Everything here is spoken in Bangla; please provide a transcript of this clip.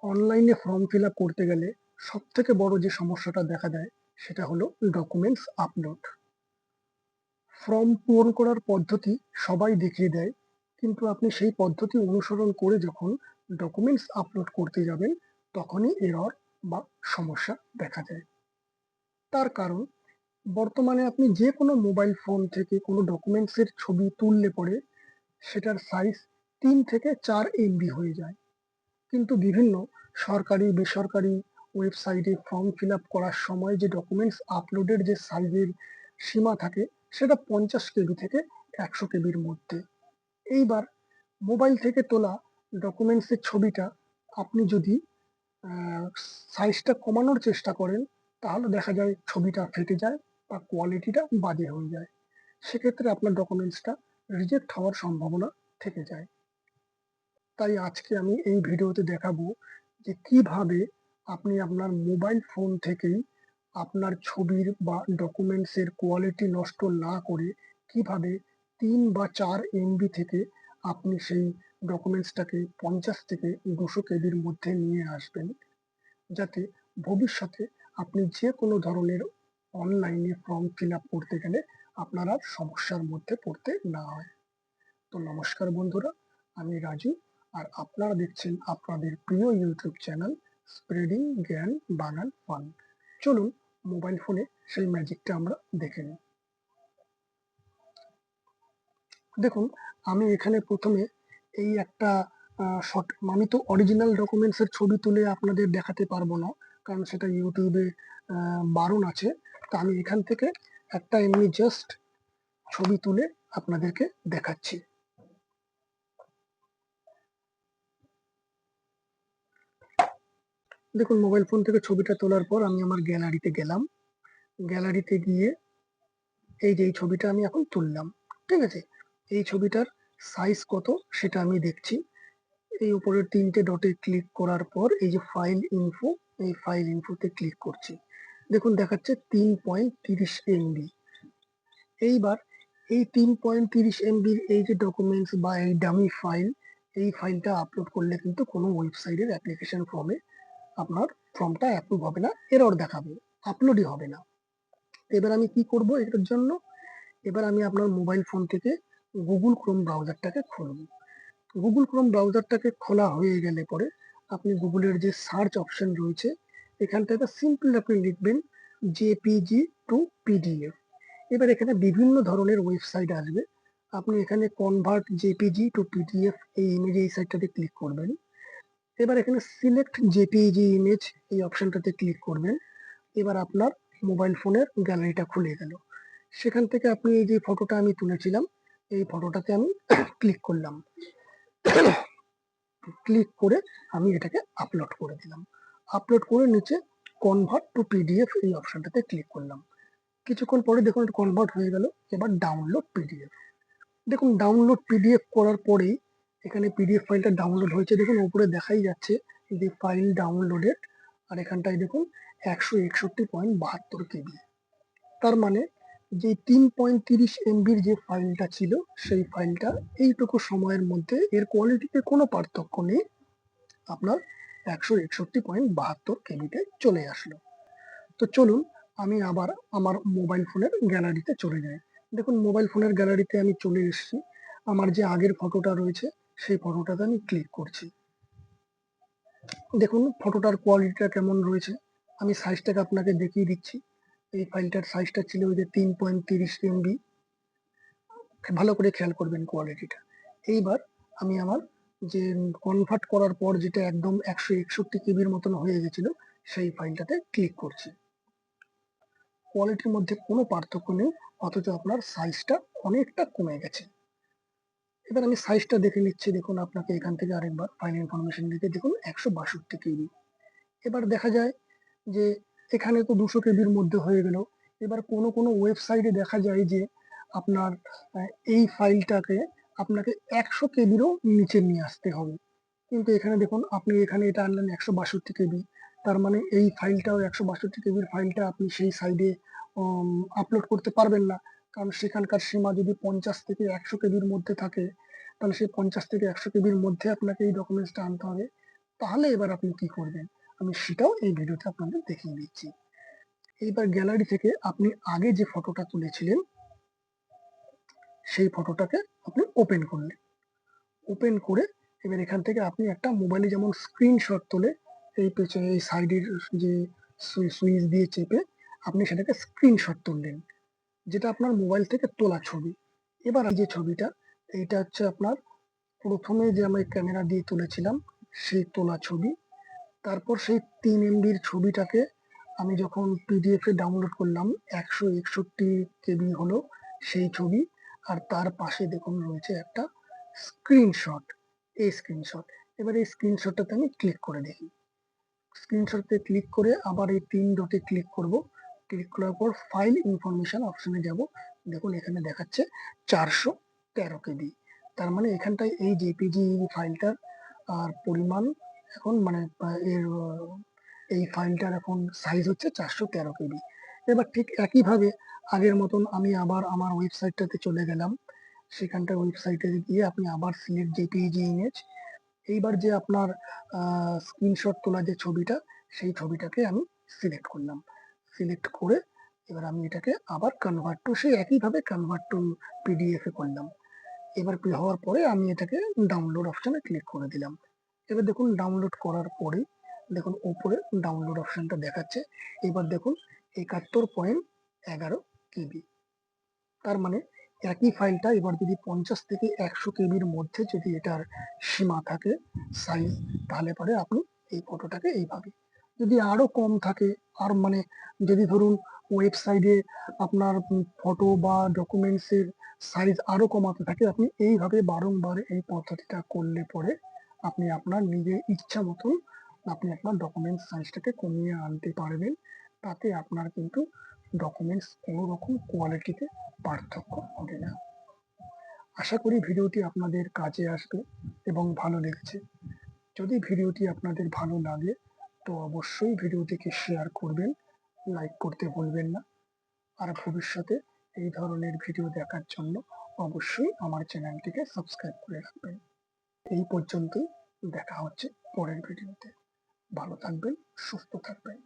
অনলাইনে ফর্ম ফিল আপ করতে গেলে সবথেকে বড় যে সমস্যাটা দেখা দেয় সেটা হলো ডকুমেন্টস আপলোড। ফর্ম পূরণ করার পদ্ধতি সবাই দেখিয়ে দেয়, কিন্তু আপনি সেই পদ্ধতি অনুসরণ করে যখন ডকুমেন্টস আপলোড করতে যাবেন তখনই এরর বা সমস্যা দেখা যায়। তার কারণ, বর্তমানে আপনি যে কোনো মোবাইল ফোন থেকে কোনো ডকুমেন্টসের ছবি তুললে পরে সেটার সাইজ 3 থেকে 4 MB হয়ে যায়। কিন্তু বিভিন্ন সরকারি বেসরকারি ওয়েবসাইটে ফর্ম ফিল আপ করার সময় যে ডকুমেন্টস আপলোডের যে সাইজের সীমা থাকে সেটা 50 KB থেকে 100 KBর মধ্যে। এইবার মোবাইল থেকে তোলা ডকুমেন্টসের ছবিটা আপনি যদি সাইজটা কমানোর চেষ্টা করেন তাহলে দেখা যায় ছবিটা ফেটে যায় বা কোয়ালিটিটা বাজে হয়ে যায়। সেক্ষেত্রে আপনার ডকুমেন্টসটা রিজেক্ট হওয়ার সম্ভাবনা থেকে যায়। তাই আজকে আমি এই ভিডিওতে দেখাবো যে কিভাবে আপনি আপনার মোবাইল ফোন থেকেই আপনার ছবির বা ডকুমেন্টসের কোয়ালিটি নষ্ট না করে কিভাবে 3 বা 4 MB থেকে আপনি সেই ডকুমেন্টসটাকে 50 থেকে 200 KBর মধ্যে নিয়ে আসবেন, যাতে ভবিষ্যতে আপনি যে কোনো ধরনের অনলাইনে ফর্ম ফিল আপ করতে গেলে আপনার আর সমস্যার মধ্যে পড়তে না হয়। তো নমস্কার বন্ধুরা, আমি রাজু, আর আপনারা দেখছেন আপনাদের প্রিয় ইউটিউব চ্যানেল স্প্রেডিং জ্ঞান বাঙাল ফান। চলুন মোবাইল ফোনে সেই ম্যাজিকটা আমরা দেখে নিই। দেখুন, আমি এখানে প্রথমে এই একটা শর্ট, আমি তো অরিজিনাল ডকুমেন্টস এর ছবি তুলে আপনাদের দেখাতে পারবো না, কারণ সেটা ইউটিউবে বারণ আছে। তা আমি এখান থেকে একটা এমনি জাস্ট ছবি তুলে আপনাদেরকে দেখাচ্ছি। দেখুন, মোবাইল ফোন থেকে ছবিটা তোলার পর আমি আমার গ্যালারিতে গেলাম। গ্যালারিতে গিয়ে এই যে এই ছবিটা আমি এখন তুললাম, ঠিক আছে? এই ছবিটার সাইজ কত সেটা আমি দেখছি। এই উপরের 3টে ডটে ক্লিক করার পর এই যে ফাইল ইনফো, এই ফাইল ইনফোতে ক্লিক করছি। দেখুন দেখাচ্ছে 3.30 MB। এইবার এই 3.30 MBর এই যে ডকুমেন্টস বা এই ডামি ফাইল, এই ফাইলটা আপলোড করলে কিন্তু কোনো ওয়েবসাইটের অ্যাপ্লিকেশন ফর্মে আপনার ফর্মটা অ্যাপ্রুভ হবে না, এরর দেখাবে, আপলোডই হবে না। এবার আমি কি করব এটার জন্য? এবার আমি আপনার মোবাইল ফোন থেকে গুগল ক্রোম ব্রাউজারটাকে খুলব। গুগল ক্রোম ব্রাউজারটাকে খোলা হয়ে গেলে পরে আপনি গুগলের যে সার্চ অপশন রয়েছে এখান থেকে সিম্পল আপনি লিখবেন জেপিজি টু পিডিএফ। এবার এখানে বিভিন্ন ধরনের ওয়েবসাইট আসবে। আপনি এখানে কনভার্ট জেপিজি টু পিডিএফ এই ইমেজ এই সাইটটাতে ক্লিক করবেন। এবার এখানে সিলেক্ট জেপিইজি ইমেজ এই অপশনটাতে ক্লিক করবেন। এবার আপনার মোবাইল ফোনের গ্যালারিটা খুলে গেল। সেখান থেকে আপনি এই যে ফটোটা আমি তুলেছিলাম এই ফটোটাতে আমি ক্লিক করলাম। ক্লিক করে আমি এটাকে আপলোড করে দিলাম। আপলোড করে নিচে কনভার্ট টু পিডিএফ এই অপশনটাতে ক্লিক করলাম। কিছুক্ষণ পরে দেখুন এটা কনভার্ট হয়ে গেল। এবার ডাউনলোড পিডিএফ। দেখুন ডাউনলোড পিডিএফ করার পরেই এখানে পিডিএফ ফাইলটা ডাউনলোড হয়েছে। দেখুন উপরে দেখাই যাচ্ছে যে ফাইল ডাউনলোডেড, আর এখানটায় দেখুন 161.72 KB। তার মানে যে 3.30 MBর যে ফাইলটা ছিল সেই ফাইলটা এইটুকু সময়ের মধ্যে এর কোয়ালিটিতে কোনো পার্থক্য নেই, আপনার 161.72 KBতে চলে আসলো। তো চলুন আমি আবার আমার মোবাইল ফোনের গ্যালারিতে চলে যাই। দেখুন মোবাইল ফোনের গ্যালারিতে আমি চলে এসেছি। আমার যে আগের ফটোটা রয়েছে সেই ফটোটাতে আমি ক্লিক করছি। দেখুন ফটোটার কোয়ালিটিটা কেমন রয়েছে, আমি সাইজটাকে আপনাকে দেখিয়ে দিচ্ছি। এই ফাইলটার সাইজটা ছিল ওই যে 3.30 MB। ভালো করে খেয়াল করবেন কোয়ালিটিটা। এইবার আমি আমার যে কনভার্ট করার পর যেটা একদম 161 KBর মতন হয়ে গেছিল সেই ফাইলটাতে ক্লিক করছি। কোয়ালিটির মধ্যে কোনো পার্থক্য নেই, অথচ আপনার সাইজটা অনেকটা কমে গেছে। এবার আমি সাইজটা দেখে নিচ্ছি। দেখুন আপনাকে এখান থেকে আরেকবার ফাইল ইনফরমেশন লিখে দেখুন 162 KB। এবার দেখা যায় যে এখানে তো 200 KBর মধ্যে হয়ে গেল। এবার কোনো কোনো ওয়েবসাইটে দেখা যায় যে আপনার এই ফাইলটাকে আপনাকে 100 KBরও নিচে নিয়ে আসতে হবে। কিন্তু এখানে দেখুন আপনি এখানে এটা আনলেন 162 KB। তার মানে এই ফাইলটাও 162 KBর ফাইলটা আপনি সেই সাইডে আপলোড করতে পারবেন না, কারণ সেখানকার সীমা যদি 50 থেকে 100 KBর মধ্যে থাকে তাহলে সেই 50 থেকে 100 KBর মধ্যে আপনাকে এই ডকুমেন্টসটা আনতে হবে। তাহলে এবার আপনি কি করবেন? আমি সেটাও এই ভিডিওতে আপনাদের দেখিয়ে দিচ্ছি। এইবার গ্যালারি থেকে আপনি আগে যে ফটোটা তুলেছিলেন, সেই ফটোটাকে আপনি ওপেন করলেন। ওপেন করে এবার এখান থেকে আপনি একটা মোবাইলে যেমন স্ক্রিনশট তোলে, এই পেছনে এই সাইডের যে সুইচ দিয়ে চেপে আপনি সেটাকে স্ক্রিনশট তুললেন। যেটা আপনার মোবাইল থেকে তোলা ছবি। এবার এই যে ছবিটা, এইটা হচ্ছে আপনার ১ম এ যে আমি ক্যামেরা দিয়ে তুলেছিলাম, সেই তোলা ছবি। তারপর সেই ৩ এমবির ছবিটাকে আমি যখন পিডিএফ এ ডাউনলোড করলাম, ১৬১ কেবি হলো সেই ছবি। আর তার পাশে দেখুন রয়েছে একটা স্ক্রিনশট, এই স্ক্রিনশট। এবার এই স্ক্রিনশটটাতে আমি ক্লিক করে দেখি। স্ক্রিনশটে ক্লিক করে আবার এই ৩ ডটে ক্লিক করব। ক্লিক করার পর ফাইল ইনফরমেশন অপশনে যাব। দেখুন এখানে দেখাচ্ছে ৪১৩ কেবি। তার মানে এখানটায় এই জেপিজি ফাইলটার পরিমাণ এখন মানে এই ফাইলটার এখন সাইজ হচ্ছে ৪১৩ কেবি। এবার ঠিক একইভাবে আগের মতন আমি আবার আমার ওয়েবসাইটটাতে চলে গেলাম। সেখানটার ওয়েবসাইটে গিয়ে আপনি আবার সিলেক্ট জেপিইজি ইমেজ। এইবার যে আপনার স্ক্রিনশট তোলা যে ছবিটা, সেই ছবিটাকে আমি সিলেক্ট করলাম। সিলেক্ট করে এবার আমি এটাকে আবার কনভার্ট টু সেই একইভাবে কনভার্ট টু পিডিএফ এ করলাম। এবার হওয়ার পরে আমি এটাকে ডাউনলোড অপশনে ক্লিক করে দিলাম। এবার দেখুন ডাউনলোড করার পরেই দেখুন উপরে ডাউনলোড অপশনটা দেখাচ্ছে। এবার দেখুন ৭১.১১ কেবি। তার মানে একই ফাইলটা এবার যদি ৫০ থেকে ১০০ কেবির মধ্যে যদি এটার সীমা থাকে সাইজ, তাহলে পরে আপনি এই ফটোটাকে এইভাবে। যদি আরো কম থাকে, আর মানে যদি ধরুন ওয়েবসাইটে আপনার ফটো বা ডকুমেন্টস এর সাইজ আরো কমাতে থাকে, আপনি এইভাবে বারংবার এই পদ্ধতিটা করলে পরে আপনি আপনার নিজের ইচ্ছা মতন আপনি আপনার ডকুমেন্টস সাইজটাকে কমিয়ে আনতে পারবেন। তাতে আপনার কিন্তু ডকুমেন্টস কোনো রকম কোয়ালিটিতে পার্থক্য হবে না। আশা করি ভিডিওটি আপনাদের কাজে আসবে এবং ভালো লেগেছে। যদি ভিডিওটি আপনাদের ভালো লাগে তো অবশ্যই ভিডিওটিকে শেয়ার করবেন, লাইক করতে ভুলবেন না। আর ভবিষ্যতে এই ধরনের ভিডিও দেখার জন্য অবশ্যই আমার চ্যানেলটিকে সাবস্ক্রাইব করে রাখবেন। এই পর্যন্তই, দেখা হচ্ছে পরের ভিডিওতে। ভালো থাকবেন, সুস্থ থাকবেন।